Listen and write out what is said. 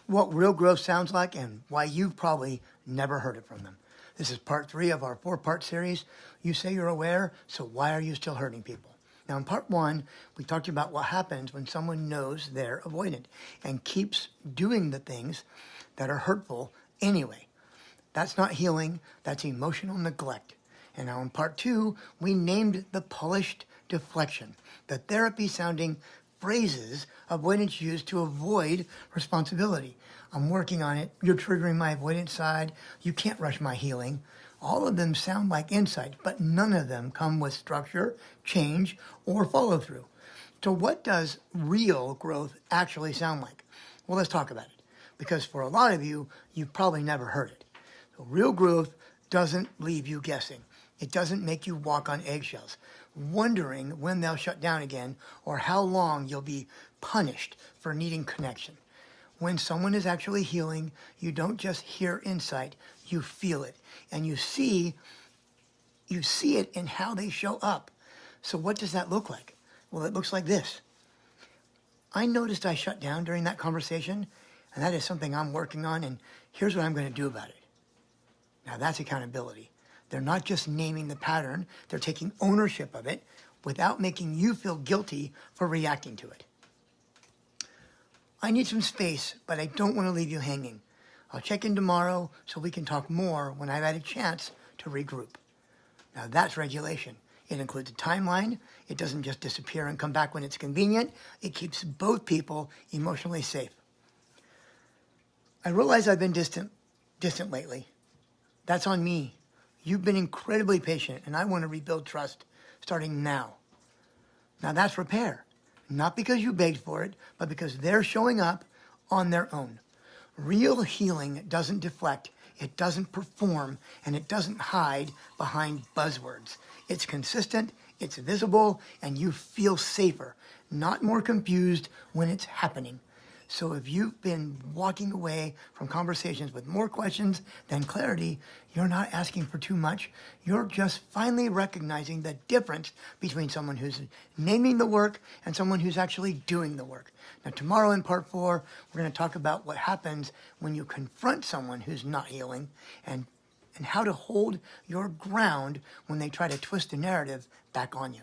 what real growth sounds like and why you've probably never heard it from them. This is part 3 of our 4-part series. You say you're aware, so why are you still hurting people? Now in part 1, we talked about what happens when someone knows they're avoidant and keeps doing the things that are hurtful anyway. That's not healing, that's emotional neglect. And now in part 2, we named the polished deflection, the therapy-sounding phrases avoidance use to avoid responsibility. I'm working on it, you're triggering my avoidance side, you can't rush my healing. All of them sound like insight, but none of them come with structure, change, or follow-through. So what does real growth actually sound like? Well, let's talk about it. Because for a lot of you, you've probably never heard it. So real growth doesn't leave you guessing. It doesn't make you walk on eggshells, wondering when they'll shut down again or how long you'll be punished for needing connection. When someone is actually healing, you don't just hear insight, you feel it. And you see it in how they show up. So what does that look like? Well, it looks like this. I noticed I shut down during that conversation, and that is something I'm working on, and here's what I'm going to do about it. Now that's accountability. They're not just naming the pattern, they're taking ownership of it without making you feel guilty for reacting to it. I need some space, but I don't want to leave you hanging. I'll check in tomorrow so we can talk more when I've had a chance to regroup. Now that's regulation. It includes a timeline. It doesn't just disappear and come back when it's convenient. It keeps both people emotionally safe. I realize I've been distant lately. That's on me. You've been incredibly patient, and I want to rebuild trust starting now. Now that's repair. Not because you begged for it, but because they're showing up on their own. Real healing doesn't deflect, it doesn't perform, and it doesn't hide behind buzzwords. It's consistent, it's visible, and you feel safer, not more confused when it's happening. So if you've been walking away from conversations with more questions than clarity, you're not asking for too much. You're just finally recognizing the difference between someone who's naming the work and someone who's actually doing the work. Now tomorrow in part 4, we're going to talk about what happens when you confront someone who's not healing and how to hold your ground when they try to twist the narrative back on you.